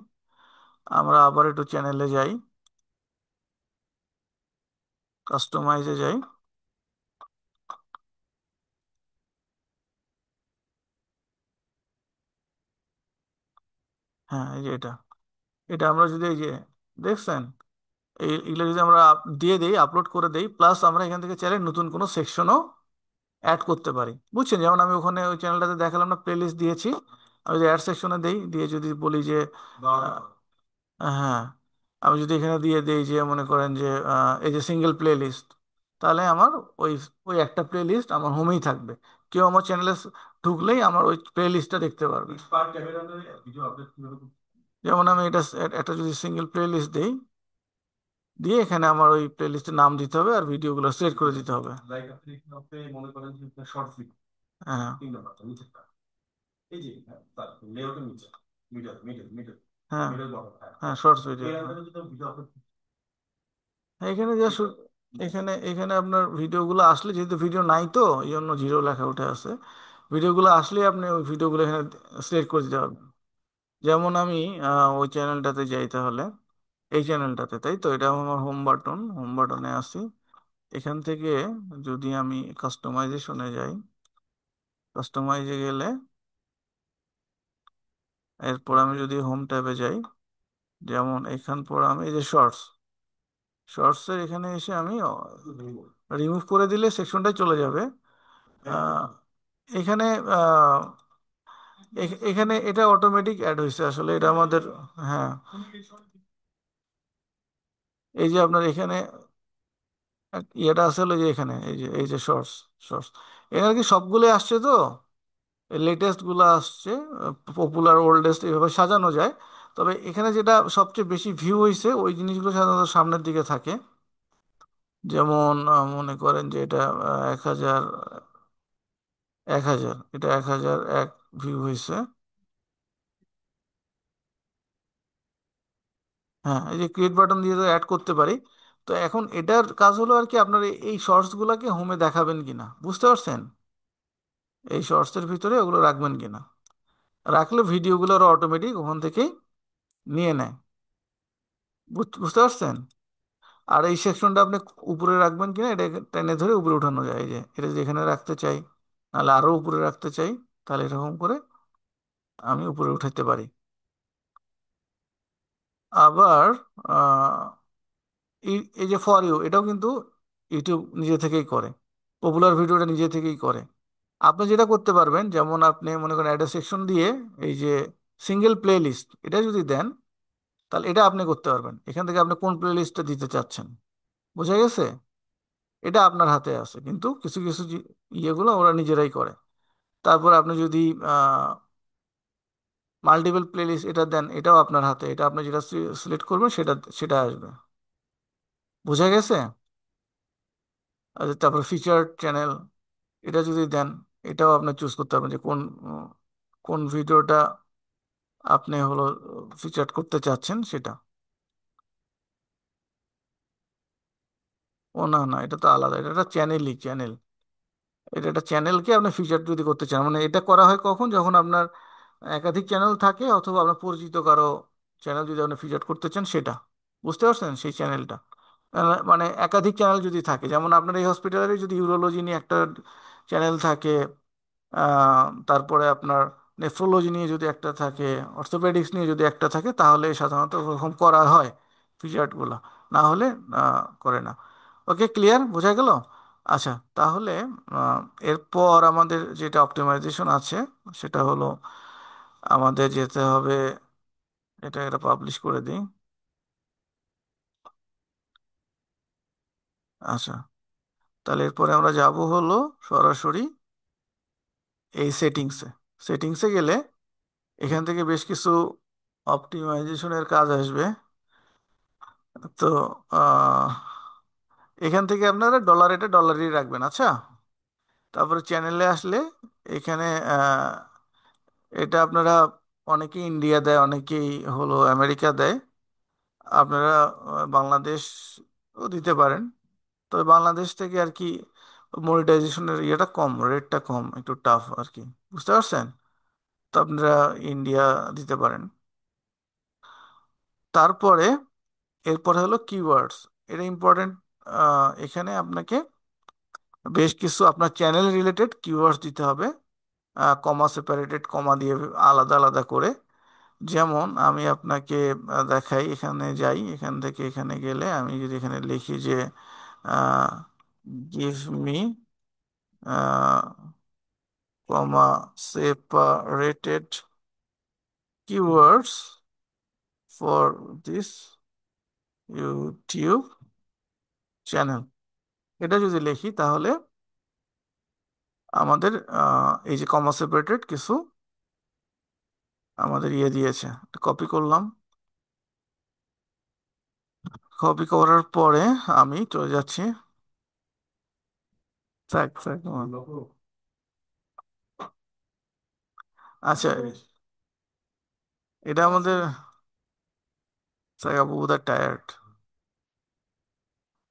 আমরা আবার একটু চ্যানেলে যাই, কাস্টমাইজে যাই। হ্যাঁ, এই যে এটা, এটা আমরা যদি এই যে দেখছেন, এগুলো যদি আমরা দিয়ে দেই, আপলোড করে দেই, প্লাস আমরা এখান থেকে চাইলে নতুন কোনো সেকশনও অ্যাড করতে পারি, বুঝছেন? যেমন আমি ওখানে ওই চ্যানেলটাতে দেখালাম না, প্লেলিস্ট দিয়েছি। আমি যদি অ্যাড সেকশনে দেই, দিয়ে যদি বলি যে হ্যাঁ, আমি যদি এখানে দিয়ে দেই যে মনে করেন যে এই যে সিঙ্গেল প্লে লিস্ট, তাহলে আমার ওই ওই একটা প্লে লিস্ট আমার হোমেই থাকবে। কেউ আমার চ্যানেলে ঢুকলেই আমার ওই প্লে লিস্টটা দেখতে পারবে। যেমন আমি এটা একটা যদি সিঙ্গেল প্লে লিস্ট দিই, দিয়ে এখানে আমার ওই প্লে লিস্টের নাম দিতে হবে আর ভিডিওগুলো সিলেক্ট করে দিতে হবে। হ্যাঁ, হ্যাঁ, হ্যাঁ, শর্টস ভিডিও। এখানে যা এখানে এখানে আপনার ভিডিওগুলো আসলে, যেহেতু ভিডিও নাই তো এই জন্য জিরো লেখা উঠে আছে। ভিডিওগুলো আসলে আপনি ওই ভিডিওগুলো এখানে সিলেক্ট করে দিতে পারবেন। যেমন আমি ওই চ্যানেলটাতে যাই তাহলে, এই চ্যানেলটাতে, তাই তো এটা আমার হোম বাটন, হোম বাটনে আসি। এখান থেকে যদি আমি কাস্টমাইজেশনে যাই, কাস্টমাইজে গেলে এরপর আমি যদি হোম ট্যাবে যাই, যেমন এখান পর আমি এই যে শর্টস, শর্টসের এখানে এসে আমি রিমুভ করে দিলে সেকশনটাই চলে যাবে। আহ, এখানে আহ, এখানে এটা অটোমেটিক অ্যাড হয়েছে আসলে, এটা আমাদের। হ্যাঁ, এই যে আপনার এখানে ইয়েটা আছে হলো যে এখানে এই যে শর্টস, শর্টস এখানে কি সবগুলো আসছে তো, লেটেস্ট গুলো আসছে, পপুলার ওল্ডেস্ট এইভাবে সাজানো যায়। তবে এখানে যেটা সবচেয়ে বেশি ভিউ হয়েছে ওই জিনিসগুলো সাধারণত সামনের দিকে থাকে। যেমন মনে করেন যে এটা 1,000, 1,000, এটা 1,001 ভিউ হয়েছে। হ্যাঁ, এই যে ক্রিয়েট বাটন দিয়ে তো অ্যাড করতে পারি। তো এখন এটার কাজ হলো আর কি, আপনার এই শর্টস গুলাকে হোমে দেখাবেন কিনা, বুঝতে পারছেন? এই শর্টসের ভিতরে ওগুলো রাখবেন কিনা। রাখলে ভিডিওগুলো ওরা অটোমেটিক ওখান থেকেই নিয়ে নেয়, বুঝতে পারছেন? আর এই সেকশনটা আপনি উপরে রাখবেন কিনা এটা টেনে ধরে উপরে উঠানো যায়, এই যে এটা যেখানে রাখতে চাই, নাহলে আরো উপরে রাখতে চাই, তাহলে এরকম করে আমি উপরে উঠাতে পারি। আবার এই যে ফর ইউ, এটাও কিন্তু ইউটিউব নিজে থেকেই করে, পপুলার ভিডিওটা নিজে থেকেই করে। আপনি যেটা করতে পারবেন, যেমন আপনি মনে করেন অ্যাড সেকশন দিয়ে এই যে সিঙ্গেল প্লে লিস্ট এটা যদি দেন, তাহলে এটা আপনি করতে পারবেন এখান থেকে আপনি কোন প্লে লিস্টটা দিতে চাচ্ছেন, বোঝা গেছে? এটা আপনার হাতে আছে, কিন্তু কিছু কিছু ইয়েগুলো ওরা নিজেরাই করে। তারপর আপনি যদি মাল্টিপল প্লে লিস্ট এটা দেন, এটাও আপনার হাতে, এটা আপনি যেটা সিলেক্ট করবেন সেটা সেটা আসবে, বোঝা গেছে? আর তারপর ফিচার চ্যানেল এটা যদি দেন, এটাও আপনি চুজ করতে পারবেন যে কোন ভিডিওটা আপনি হলো ফিচার করতে চাচ্ছেন সেটা। ও না না, এটা তো আলাদা, এটা একটা চ্যানেলই, চ্যানেল। এটা একটা চ্যানেলকে আপনি ফিচার যদি করতে চান, মানে এটা করা হয় কখন, যখন আপনার একাধিক চ্যানেল থাকে অথবা আপনার পরিচিত কারো চ্যানেল যদি আপনি ফিচার করতে চান সেটা, বুঝতে পারছেন? সেই চ্যানেলটা মানে একাধিক চ্যানেল যদি থাকে, যেমন আপনার এই হসপিটালের যদি ইউরোলজি নিয়ে একটা চ্যানেল থাকে, তারপরে আপনার নেফ্রোলজি নিয়ে যদি একটা থাকে, অর্থোপেডিক্স নিয়ে যদি একটা থাকে, তাহলে সাধারণত ওরকম করা হয় ফিচারগুলো, না হলে করে না। ওকে, ক্লিয়ার, বোঝা গেল? আচ্ছা, তাহলে আহ, এরপর আমাদের যেটা অপটিমাইজেশন আছে সেটা হলো আমাদের যেতে হবে, এটা পাবলিশ করে দিই। আচ্ছা, তাহলে এরপরে আমরা যাব হলো সরাসরি এই সেটিংসে। সেটিংসে গেলে এখান থেকে বেশ কিছু অপটিমাইজেশনের কাজ আসবে। তো আহ, এখান থেকে আপনারা ডলার, এটা ডলারই রাখবেন, আচ্ছা। তারপরে চ্যানেলে আসলে এখানে এটা আপনারা অনেকেই ইন্ডিয়া দেয়, অনেকেই হলো আমেরিকা দেয়। আপনারা বাংলাদেশও দিতে পারেন। তবে বাংলাদেশ থেকে আর কি মনিটাইজেশনের ইয়েটা কম, রেটটা কম, একটু টাফ আর কি, বুঝতে পারছেন? তো আপনারা ইন্ডিয়া দিতে পারেন। তারপরে এরপরে হলো কিওয়ার্ডস। এটা ইম্পর্টেন্ট। এখানে আপনাকে বেশ কিছু আপনার চ্যানেল রিলেটেড কিওয়ার্ডস দিতে হবে, কমা সেপারেটেড, কমা দিয়ে আলাদা আলাদা করে। যেমন আমি আপনাকে দেখাই, এখানে যাই, এখান থেকে এখানে গেলে আমি যদি এখানে লিখি যে give me comma separated keywords for this YouTube channel, এটা যদি লিখি তাহলে আমাদের এই যে কমা সেপারেটেড কিছু আমাদের ইয়ে দিয়েছে। কপি করলাম। কপি করার পরে আমি চলে যাচ্ছি। থাক থাক আচ্ছা, এটা আমাদের, থাক আপু বোধহয় টায়ার্ড।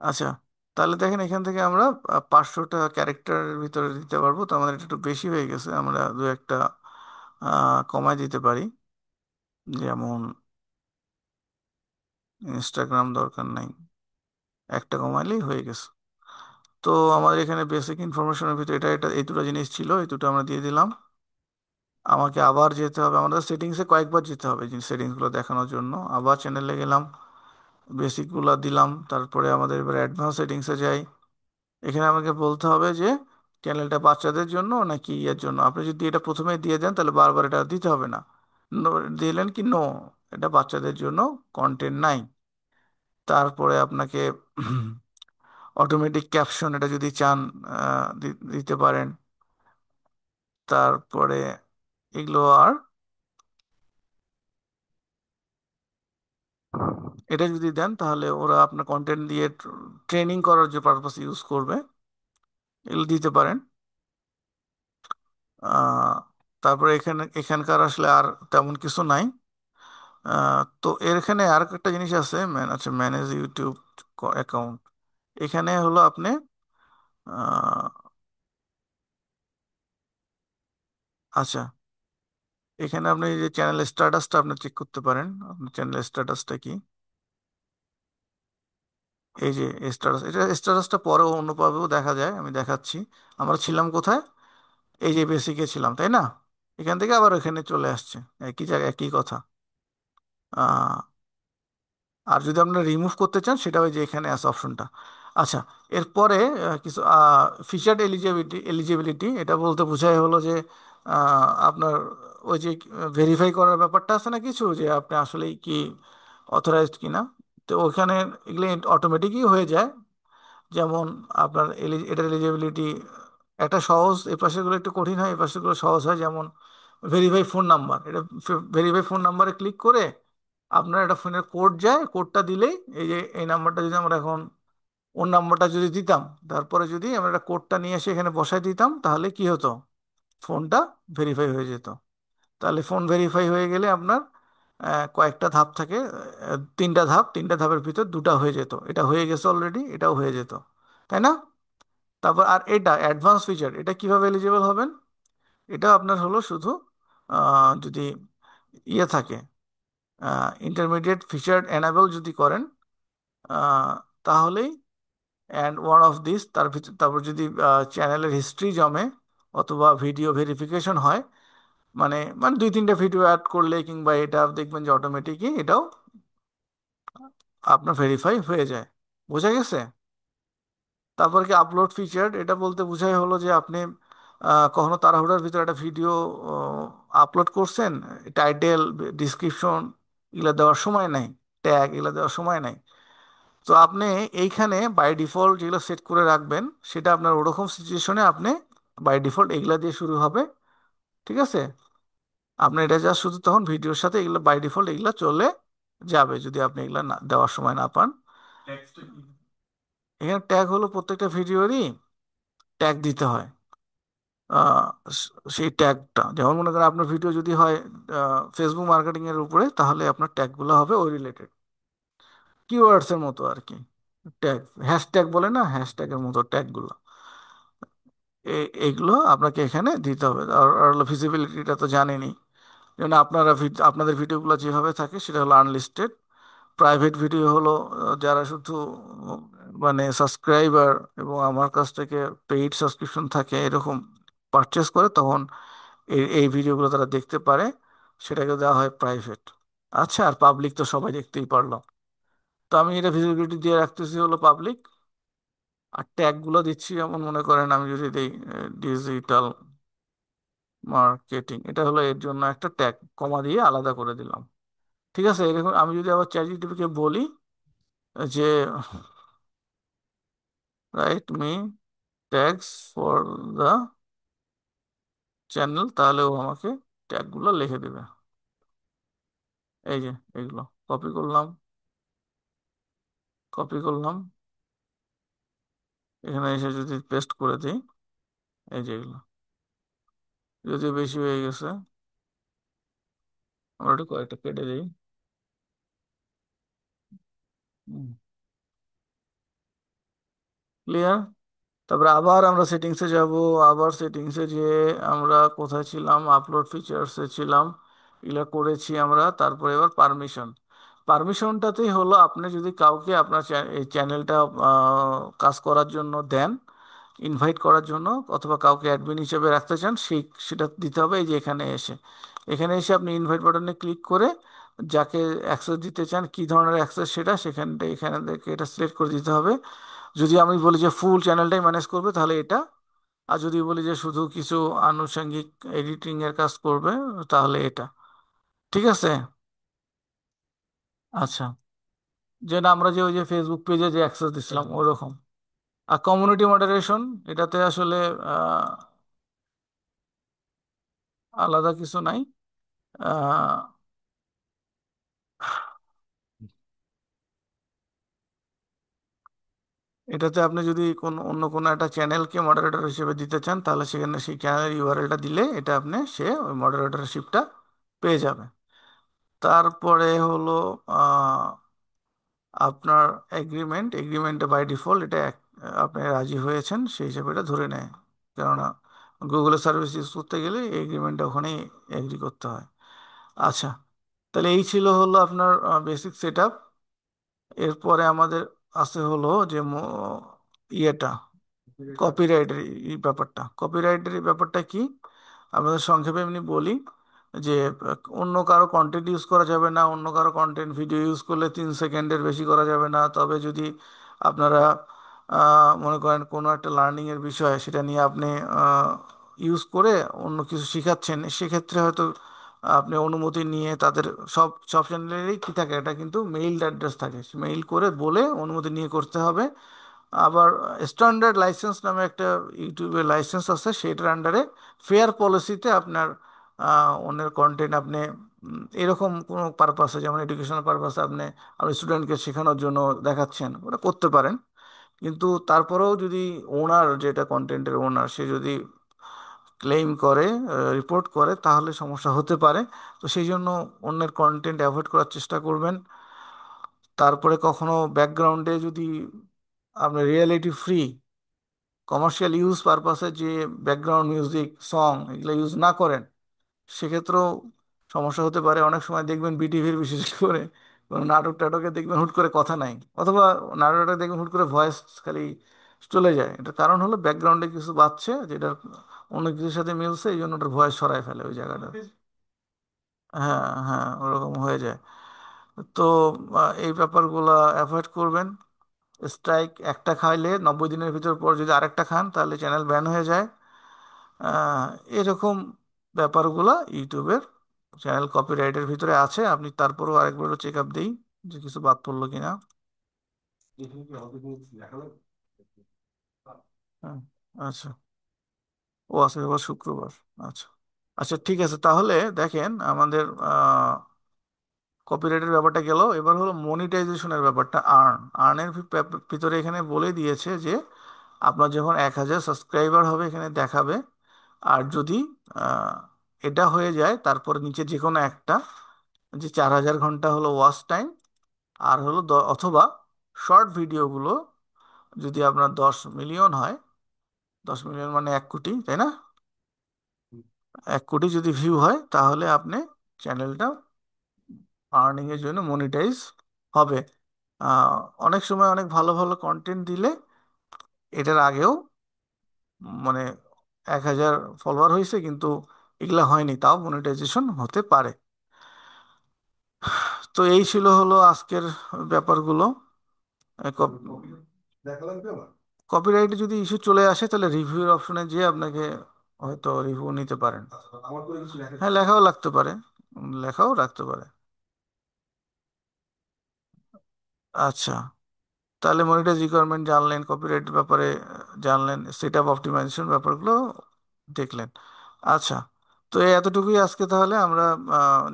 আচ্ছা, তাহলে দেখেন এখান থেকে আমরা 500টা ক্যারেক্টারের ভিতরে দিতে পারবো। তো আমাদের এটা একটু বেশি হয়ে গেছে, আমরা দু একটা কমায় দিতে পারি। যেমন ইনস্টাগ্রাম দরকার নাই, একটা কমাইলেই হয়ে গেছে। তো আমাদের এখানে বেসিক ইনফরমেশনের ভিতরে এটা এটা এই দুটো জিনিস ছিল, এই দুটো আমরা দিয়ে দিলাম। আমাকে আবার যেতে হবে, আমাদের সেটিংসে কয়েকবার যেতে হবে সেটিংসগুলো দেখানোর জন্য। আবার চ্যানেলে গেলাম, বেসিকগুলো দিলাম, তারপরে আমাদের এবার অ্যাডভান্স সেটিংসে যাই। এখানে আমাকে বলতে হবে যে চ্যানেলটা বাচ্চাদের জন্য নাকি ইয়ের জন্য। আপনি যদি এটা প্রথমে দিয়ে দেন তাহলে বারবার এটা দিতে হবে না। দিলেন কি নো, এটা বাচ্চাদের জন্য, কন্টেন্ট নাই। তারপরে আপনাকে অটোমেটিক ক্যাপশন, এটা যদি চান দিতে পারেন। তারপরে এগুলো আর এটা যদি দেন তাহলে ওরা আপনার কন্টেন্ট দিয়ে ট্রেনিং করার যে পারপাস ইউজ করবে, এগুলো দিতে পারেন। আহ, তারপরে এখানকার আসলে আর তেমন কিছু নাই। তো এর এখানে আর একটা জিনিস আছে, আচ্ছা, ম্যানেজ ইউটিউব অ্যাকাউন্ট। এখানে হলো আপনি আহ, আচ্ছা, এখানে আপনি এই যে চ্যানেল স্ট্যাটাসটা আপনি চেক করতে পারেন। আপনার চ্যানেল স্ট্যাটাসটা কি? এই যে স্ট্যাটাস, এটা স্ট্যাটাসটা পরেও অন্যভাবেও দেখা যায়, আমি দেখাচ্ছি। আমরা ছিলাম কোথায়? এই যে বেসিকে ছিলাম, তাই না? এখান থেকে আবার এখানে চলে আসছে, একই জায়গায় একই কথা। আহ, আর যদি আপনারা রিমুভ করতে চান সেটা ওই যে এখানে আছে অপশনটা। আচ্ছা, এরপরে কিছু ফিচার্ড এলিজিবিলিটি, এটা বলতে বোঝায় হলো যে আপনার ওই যে ভেরিফাই করার ব্যাপারটা আছে না কিছু, যে আপনি আসলেই কি অথরাইজড কিনা। তো ওখানে এগুলো অটোমেটিকই হয়ে যায়। যেমন আপনার এটার এলিজিবিলিটি একটা সহজ, এ পাশেগুলো একটু কঠিন হয়, এ পাশেগুলো সহজ হয়। যেমন ভেরিফাই ফোন নাম্বার, এটা ভেরিফাই ফোন নাম্বারে ক্লিক করে আপনার একটা ফোনের কোড যায়, কোডটা দিলেই এই যে এই নাম্বারটা যদি আমরা এখন ওর নাম্বারটা যদি দিতাম, তারপরে যদি আমরা একটা কোডটা নিয়ে এসে এখানে বসাই দিতাম, তাহলে কি হতো? ফোনটা ভেরিফাই হয়ে যেত। তাহলে ফোন ভেরিফাই হয়ে গেলে আপনার কয়েকটা ধাপ থাকে, তিনটা ধাপ, তিনটা ধাপের ভিতর দুটা হয়ে যেত। এটা হয়ে গেছে অলরেডি, এটাও হয়ে যেত, তাই না? তারপর আর এটা অ্যাডভান্স ফিচার, এটা কিভাবে এলিজিবল হবেন? এটা আপনার হলো শুধু যদি ইয়ে থাকে, ইন্টারমিডিয়েট ফিচার এনাবেল যদি করেন, আহ, তাহলেই অ্যান্ড ওয়ান অফ দিস, তার ভিতর তারপর যদি চ্যানেলের হিস্ট্রি জমে অথবা ভিডিও ভেরিফিকেশন হয়, মানে মানে দুই তিনটা ভিডিও অ্যাড করলে কিংবা এটা দেখবেন যে অটোমেটিকই এটাও আপনার ভেরিফাই হয়ে যায়। বোঝা গেছে? তারপর কি আপলোড ফিচার, এটা বলতে বোঝাই হলো যে আপনি কখনো তাড়াহুড়ার ভিতরে একটা ভিডিও আপলোড করছেন, টাইটেল, ডিসক্রিপশন এগুলো দেওয়ার সময় নাই, ট্যাগ এগুলো দেওয়ার সময় নাই। তো আপনি এইখানে বাই ডিফল্ট যেগুলো সেট করে রাখবেন, সেটা আপনার ওরকম সিচুয়েশনে আপনি বাই ডিফল্ট এগুলা দিয়ে শুরু হবে। ঠিক আছে, আপনি এটা যা শুধু তখন ভিডিওর সাথে এগুলো বাই ডিফল্ট এগুলো চলে যাবে যদি আপনি এগুলো না দেওয়ার সময় না পান। এখানে ট্যাগ হলো প্রত্যেকটা ভিডিওরই ট্যাগ দিতে হয়। আহ, সেই ট্যাগটা যেমন মনে করেন আপনার ভিডিও যদি হয় ফেসবুক মার্কেটিং এর উপরে, তাহলে আপনার ট্যাগগুলো হবে ওই রিলেটেড, কিওয়ার্ডস এর মতো আর কি। ট্যাগ, হ্যাশট্যাগ বলে না, হ্যাশট্যাগের মতো ট্যাগগুলো, এইগুলো আপনাকে এখানে দিতে হবে। আর আর হলো ভিজিবিলিটিটা তো জানেনই, যেন আপনারা আপনাদের ভিডিওগুলো যেভাবে থাকে সেটা হলো আনলিস্টেড। প্রাইভেট ভিডিও হলো যারা শুধু উম, মানে সাবস্ক্রাইবার এবং আমার কাছ থেকে পেইড সাবস্ক্রিপশন থাকে এরকম পারচেস করে, তখন এই এই ভিডিওগুলো তারা দেখতে পারে, সেটাকে দেওয়া হয় প্রাইভেট। আচ্ছা, আর পাবলিক তো সবাই দেখতেই পারলো। তো আমি এটা ভিজিবিলিটি দিয়ে রাখতেছি হলো পাবলিক। আর ট্যাগগুলো দিচ্ছি, যেমন মনে করেন আমি যদি দিই ডিজিটাল মার্কেটিং, এটা হলো এর জন্য একটা ট্যাগ কমা দিয়ে আলাদা করে দিলাম। ঠিক আছে, এরকম আমি যদি আবার চ্যাট জিপিটিকে বলি যে write me tags for the channel, তাহলে ও আমাকে ট্যাগগুলো লিখে দিবে। এই যে এগুলো কপি করলাম, কপি করলাম, এখানে এসে যদি পেস্ট করে দিই, এই যে এগুলো যদি বেশি হয়ে গেছে, আমরা একটু কয়েকটা কেটে দিই। ক্লিয়ার? তারপরে আবার আমরা সেটিংসে যাব। আবার সেটিংসে যে আমরা কোথায় ছিলাম, আপলোড ফিচার্সে ছিলাম, এগুলো করেছি আমরা। তারপরে এবার পারমিশন, পারমিশনটাতেই হলো আপনি যদি কাউকে আপনার এই চ্যানেলটা কাজ করার জন্য দেন, ইনভাইট করার জন্য, অথবা কাউকে অ্যাডমিন হিসেবে রাখতে চান, সেটা দিতে হবে। এই যে এখানে এসে, এখানে এসে আপনি ইনভাইট বাটনে ক্লিক করে যাকে অ্যাক্সেস দিতে চান, কি ধরনের অ্যাক্সেস সেটা সেখানটা এখানে থেকে এটা সিলেক্ট করে দিতে হবে। যদি আমি বলি যে ফুল চ্যানেলটাই ম্যানেজ করবে, তাহলে এটা। আর যদি বলি যে শুধু কিছু আনুষঙ্গিক এডিটিং এর কাজ করবে, তাহলে এটা। ঠিক আছে। আচ্ছা, যেটা আমরা যে ওই যে ফেসবুক পেজে যে অ্যাক্সেস দিছিলাম ওরকম। আর কমিউনিটি মডারেশন, এটাতে আসলে আহ, আলাদা কিছু নাই। আহ, এটাতে আপনি যদি অন্য কোনো একটা চ্যানেলকে মডারেটর হিসেবে দিতে চান, তাহলে সেখানে সেই চ্যানেলের ইউআরএলটা দিলে এটা আপনি সে ওই মডারেটরশিপটা পেয়ে যাবে। তারপরে হলো আপনার এগ্রিমেন্ট, এগ্রিমেন্টে বাই ডিফল্ট এটা আপনি রাজি হয়েছেন সেই হিসাবে এটা ধরে নেয়। কেননা গুগলের সার্ভিস ইউজ করতে গেলে এগ্রিমেন্টটা ওখানেই এগ্রি করতে হয়। আচ্ছা, তাহলে এই ছিল হলো আপনার বেসিক সেট আপ। এরপরে আমাদের আছে হলো যে ইয়েটা, কপিরাইটের ব্যাপারটা। কপিরাইটের ব্যাপারটা কি, আমাদের সংক্ষেপে এমনি বলি যে অন্য কারো কন্টেন্ট ইউজ করা যাবে না, অন্য কারো কন্টেন্ট ভিডিও ইউজ করলে 3 সেকেন্ডের বেশি করা যাবে না। তবে যদি আপনারা মনে করেন কোনো একটা লার্নিং এর বিষয় সেটা নিয়ে আপনি ইউজ করে অন্য কিছু শিখাচ্ছেন, সেক্ষেত্রে হয়তো আপনি অনুমতি নিয়ে তাদের, সব সব চ্যানেলেরই কি থাকে, এটা কিন্তু মেইল অ্যাড্রেস থাকে, মেইল করে বলে অনুমতি নিয়ে করতে হবে। আবার স্ট্যান্ডার্ড লাইসেন্স নামে একটা ইউটিউবের লাইসেন্স আছে, সেটার আন্ডারে ফেয়ার পলিসিতে আপনার অন্যের কন্টেন্ট আপনি এরকম কোনো পারপাসে, যেমন এডুকেশনাল পারপাসে আপনি আপনি স্টুডেন্টকে শেখানোর জন্য দেখাচ্ছেন, ওটা করতে পারেন। কিন্তু তারপরেও যদি ওনার, যেটা কন্টেন্টের ওনার, সে যদি ক্লেম করে, রিপোর্ট করে, তাহলে সমস্যা হতে পারে। তো সেই জন্য অন্যের কন্টেন্ট অ্যাভয়েড করার চেষ্টা করবেন। তারপরে কখনো ব্যাকগ্রাউন্ডে যদি আপনি রিয়েলিটি ফ্রি কমার্শিয়াল ইউজ পারপাসে যে ব্যাকগ্রাউন্ড মিউজিক, সং এগুলো ইউজ না করেন, সেক্ষেত্রেও সমস্যা হতে পারে। অনেক সময় দেখবেন বিটিভির বিশেষ করে কোনো নাটক টাটকে দেখবেন হুট করে কথা নাই, অথবা নাটক টাটকে দেখবেন হুট করে ভয়েস খালি চলে যায়। এটার কারণ হলো ব্যাকগ্রাউন্ডে কিছু বাজছে, যেটা অন্য কিছুর সাথে মিলছে, এই জন্য ওটার ভয়েস সরায় ফেলে ওই জায়গাটা। হ্যাঁ, হ্যাঁ, ওরকম হয়ে যায়। তো এই ব্যাপারগুলো অ্যাভয়েড করবেন। স্ট্রাইক একটা খাইলে 90 দিনের ভিতর পর যদি আরেকটা খান তাহলে চ্যানেল ব্যান হয়ে যায়। আহ, এরকম ব্যাপারগুলা ইউটিউবের চ্যানেল কপিরাইটের ভিতরে আছে। আপনি তারপরেও আরেকবারও চেক আপ দিই যে কিছু বাদ পড়লো কিনা। হ্যাঁ, আচ্ছা। ও আজকে আবার শুক্রবার। আচ্ছা, আচ্ছা, ঠিক আছে। তাহলে দেখেন আমাদের কপিরাইটের ব্যাপারটা গেল, এবার হলো মনিটাইজেশনের ব্যাপারটা। আর্নের ভিতরে এখানে বলে দিয়েছে যে আপনার যখন 1000 সাবস্ক্রাইবার হবে এখানে দেখাবে। আর যদি আহ, এটা হয়ে যায় তারপরে নিচে যে কোনো একটা, যে 4000 ঘন্টা হলো ওয়াচ টাইম, আর হলো অথবা শর্ট ভিডিওগুলো যদি আপনার 10 মিলিয়ন হয়, 10 মিলিয়ন মানে 1 কোটি, তাই না? 1 কোটি যদি ভিউ হয় তাহলে আপনি চ্যানেলটা আর্নিং এর জন্য মনিটাইজ হবে। আহ, অনেক সময় অনেক ভালো ভালো কন্টেন্ট দিলে এটার আগেও মানে 1000 ফলোয়ার হয়েছে কিন্তু এগুলা হয়নি, তাও মনিটাইজেশন হতে পারে। তো এই ছিল হলো আজকের ব্যাপারগুলো। কপিরাইটে যদি ইস্যু চলে আসে তাহলে রিভিউর অপশনে যেয়ে আপনাকে হয়তো রিভিউ নিতে পারেন। হ্যাঁ, লেখাও লাগতে পারে, লেখাও রাখতে পারে। আচ্ছা, তাহলে মনিটাইজ রিকোয়ারমেন্ট জানলেন, কপিরাইট ব্যাপারে জানলেন, সেট আপ অপটিমাইজেশন ব্যাপারগুলো দেখলেন। আচ্ছা, তো এই এতটুকুই আজকে। তাহলে আমরা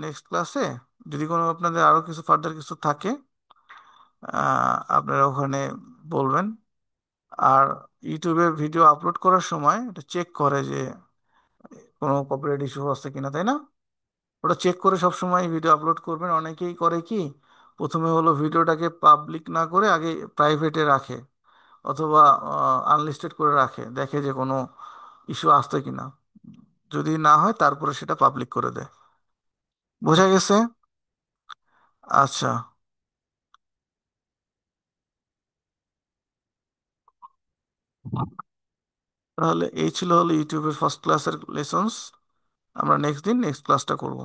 নেক্সট ক্লাসে যদি কোনো আপনাদের আরো কিছু ফার্দার কিছু থাকে আপনারা ওখানে বলবেন। আর ইউটিউবে ভিডিও আপলোড করার সময় এটা চেক করে যে কোনো কপিরাইট ইস্যু আছে কিনা, তাই না? ওটা চেক করে সব সময় ভিডিও আপলোড করবেন। অনেকেই করে কি, প্রথমে হলো ভিডিওটাকে পাবলিক না করে আগে প্রাইভেটে রাখে অথবা আনলিস্টেড করে রাখে, দেখে যে কোনো ইস্যু আসছে কিনা। যদি না হয় তারপরে সেটা পাবলিক করে দেয়। বোঝা গেছে? আচ্ছা, তাহলে এই ছিল হলো ইউটিউবের ফার্স্ট ক্লাসের লেসন্স। আমরা নেক্সট দিন নেক্সট ক্লাসটা করব।